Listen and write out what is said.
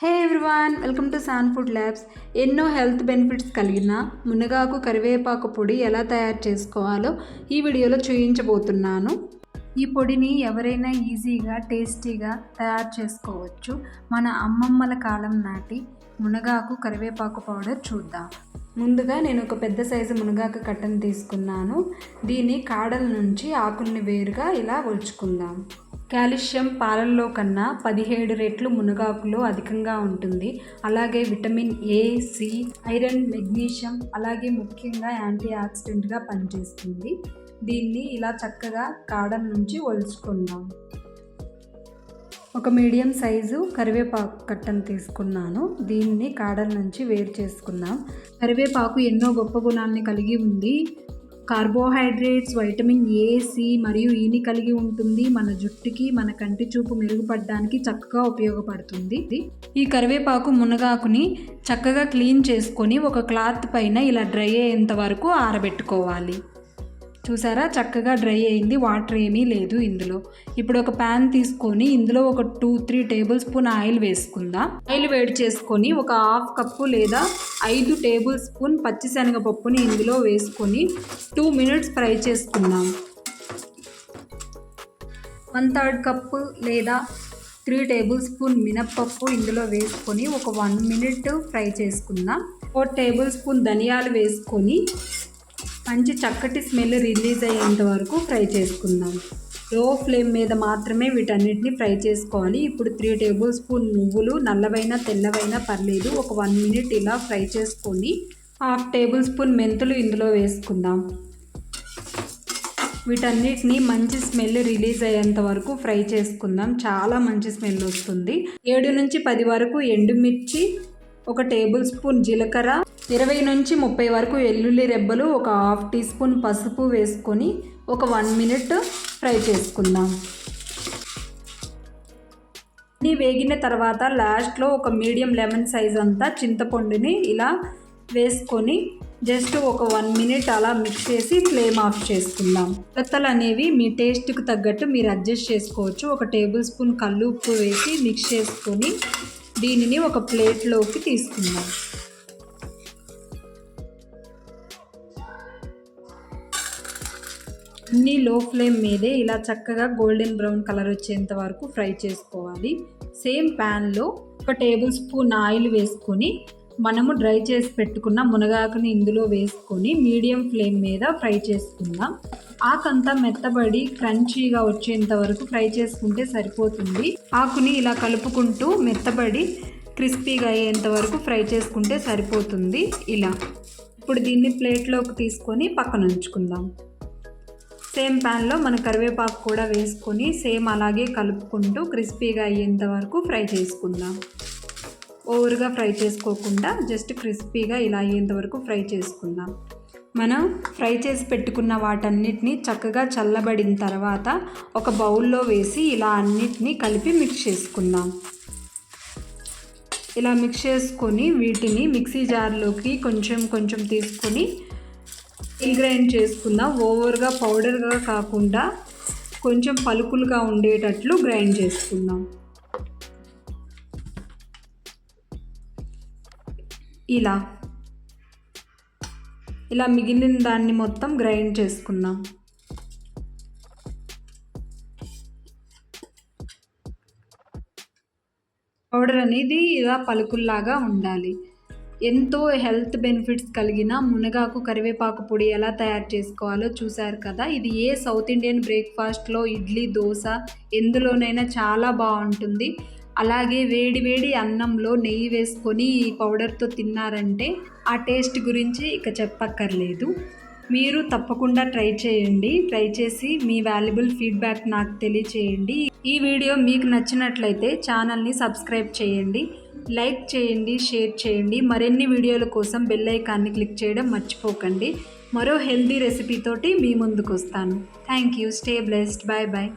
Hey everyone, welcome to San Food Labs. ఎన్నో health benefits కలిగిన మునగాకు కరివేపాకు పొడి ఎలా తయారు చేసుకోవాలో ఈ వీడియోలో చూపించబోతున్నాను. ఈ పొడిని ఎవరైనా ఈజీగా టేస్టీగా తయారు చేసుకోవచ్చు. మన అమ్మమ్మల కాలం నాటి మునగాకు కరివేపాకు పౌడర్ చూద్దాం. ముందుగా నేను ఒక పెద్ద సైజు మునగాకు కట్టను తీసుకున్నాను. దీన్ని కాడల నుంచి ఆకుల్ని వేరుగా ఇలా ఒలుచుకుందాం. కాల్షియం పాలల్లో కన్నా 17 రెట్లు మునగాకులో అధికంగా ఉంటుంది. అలాగే vitamin A, C, iron, magnesium, అలాగే ముఖ్యంగా యాంటీ ఆక్సిడెంట్గా పనిచేస్తుంది. దీన్ని ఇలా చక్కగా కాడల నుంచి ఒలుచుకుందాం. ఒక మీడియం సైజు కరివేపాకు కట్టను తీసుకున్నాను. దీన్ని కాడల నుంచి వేరు చేసుకుందాం. కరివేపాకు ఎన్నో గొప్ప గుణాన్ని కలిగి ఉంది. కార్బోహైడ్రేట్స్, వైటమిన్ ఏ, సి మరియు ఈని కలిగి ఉంటుంది. మన జుట్టుకి, మన కంటి చూపు మెరుగుపడడానికి చక్కగా ఉపయోగపడుతుంది. ఈ కరివేపాకు మునగాకుని చక్కగా క్లీన్ చేసుకొని ఒక క్లాత్ పైన ఇలా డ్రై అయ్యేంత వరకు ఆరబెట్టుకోవాలి. చూసారా, చక్కగా డ్రై అయింది, వాటర్ ఏమీ లేదు ఇందులో. ఇప్పుడు ఒక ప్యాన్ తీసుకొని ఇందులో ఒక 2-3 టేబుల్ స్పూన్ ఆయిల్ వేసుకుందాం. ఆయిల్ వేడి చేసుకొని ఒక 1/2 కప్పు లేదా 5 టేబుల్ స్పూన్ పచ్చిశనగపప్పుని ఇందులో వేసుకొని 2 మినిట్స్ ఫ్రై చేసుకుందాం. 1/3 కప్పు లేదా 3 టేబుల్ స్పూన్ మినప్పప్పు ఇందులో వేసుకొని ఒక 1 మినిట్ ఫ్రై చేసుకుందాం. 4 టేబుల్ స్పూన్ ధనియాలు వేసుకొని మంచి చక్కటి స్మెల్ రిలీజ్ అయ్యేంత వరకు ఫ్రై చేసుకుందాం. లో ఫ్లేమ్ మీద మాత్రమే వీటన్నిటిని ఫ్రై చేసుకోవాలి. ఇప్పుడు 3 టేబుల్ స్పూన్ నువ్వులు, నల్లవైనా తెల్లవైనా పర్లేదు, ఒక 1 మినిట్ ఇలా ఫ్రై చేసుకొని 1/2 టేబుల్ స్పూన్ మెంతులు ఇందులో వేసుకుందాం. వీటన్నిటిని మంచి స్మెల్ రిలీజ్ అయ్యేంత వరకు ఫ్రై చేసుకుందాం. చాలా మంచి స్మెల్ వస్తుంది. 7 నుంచి 10 వరకు ఎండుమిర్చి, ఒక టేబుల్ స్పూన్ జీలకర్ర, 20 నుంచి 30 వరకు వెల్లుల్లి రెబ్బలు, ఒక 1/2 టీ స్పూన్ పసుపు వేసుకొని ఒక 1 మినిట్ ఫ్రై చేసుకుందాం. ఇది వేగిన తర్వాత లాస్ట్లో ఒక మీడియం లెమన్ సైజ్ అంతా చింతపండుని ఇలా వేసుకొని జస్ట్ ఒక 1 మినిట్ అలా మిక్స్ చేసి ఫ్లేమ్ ఆఫ్ చేసుకుందాం. కొలతలు అనేవి మీ టేస్ట్కి తగ్గట్టు మీరు అడ్జస్ట్ చేసుకోవచ్చు. ఒక టేబుల్ స్పూన్ కల్లు ఉప్పు వేసి మిక్స్ చేసుకొని దీనిని ఒక ప్లేట్లోకి తీసుకుందాం. అన్నీ లో ఫ్లేమ్ మీదే ఇలా చక్కగా గోల్డెన్ బ్రౌన్ కలర్ వచ్చేంత వరకు ఫ్రై చేసుకోవాలి. సేమ్ ప్యాన్లో ఒక టేబుల్ స్పూన్ ఆయిల్ వేసుకొని మనము డ్రై చేసి పెట్టుకున్న మునగాకుని ఇందులో వేసుకొని మీడియం ఫ్లేమ్ మీద ఫ్రై చేసుకుందాం. ఆకంతా మెత్తబడి క్రంచీగా వచ్చేంత వరకు ఫ్రై చేసుకుంటే సరిపోతుంది. ఆకుని ఇలా కలుపుకుంటూ మెత్తబడి క్రిస్పీగా అయ్యేంత వరకు ఫ్రై చేసుకుంటే సరిపోతుంది. ఇలా ఇప్పుడు దీన్ని ప్లేట్లోకి తీసుకొని పక్కన ఉంచుకుందాం. సేమ్ ప్యాన్లో మన కరివేపాకు కూడా వేసుకొని సేమ్ అలాగే కలుపుకుంటూ క్రిస్పీగా అయ్యేంత వరకు ఫ్రై చేసుకుందాం. ఓవర్గా ఫ్రై చేసుకోకుండా జస్ట్ క్రిస్పీగా ఇలా అయ్యేంత వరకు ఫ్రై చేసుకుందాం. మనం ఫ్రై చేసి పెట్టుకున్న వాటన్నిటిని చక్కగా చల్లబడిన తర్వాత ఒక బౌల్లో వేసి ఇలా అన్నిటినీ కలిపి మిక్స్ చేసుకుందాం. ఇలా మిక్స్ చేసుకొని వీటిని మిక్సీ జార్లోకి కొంచెం కొంచెం తీసుకొని గ్రైండ్ చేసుకుందాం. ఓవర్గా పౌడర్గా కాకుండా కొంచెం పలుకులుగా ఉండేటట్లు గ్రైండ్ చేసుకుందాం. ఇలా మిగిలిన దాన్ని మొత్తం గ్రైండ్ చేసుకుందాం. పౌడర్ అనేది ఇలా పలుకుల్లాగా ఉండాలి. ఎంతో హెల్త్ బెనిఫిట్స్ కలిగిన మునగాకు కరివేపాకు పొడి ఎలా తయారు చేసుకోవాలో చూశారు కదా. ఇది ఏ సౌత్ ఇండియన్ బ్రేక్ఫాస్ట్లో, ఇడ్లీ, దోశ ఎందులోనైనా చాలా బాగుంటుంది. అలాగే వేడి వేడి అన్నంలో నెయ్యి వేసుకొని ఈ పౌడర్తో తిన్నారంటే ఆ టేస్ట్ గురించి ఇక చెప్పక్కర్లేదు. మీరు తప్పకుండా ట్రై చేయండి. ట్రై చేసి మీ వాల్యుబుల్ ఫీడ్బ్యాక్ నాకు తెలియచేయండి. ఈ వీడియో మీకు నచ్చినట్లయితే ఛానల్ని సబ్స్క్రైబ్ చేయండి, లైక్ చేయండి, షేర్ చేయండి. మరిన్ని వీడియోల కోసం బెల్ ఐకాన్ని క్లిక్ చేయడం మర్చిపోకండి. మరో హెల్దీ రెసిపీతోటి మీ ముందుకు వస్తాను. Thank you. Stay blessed. Bye bye.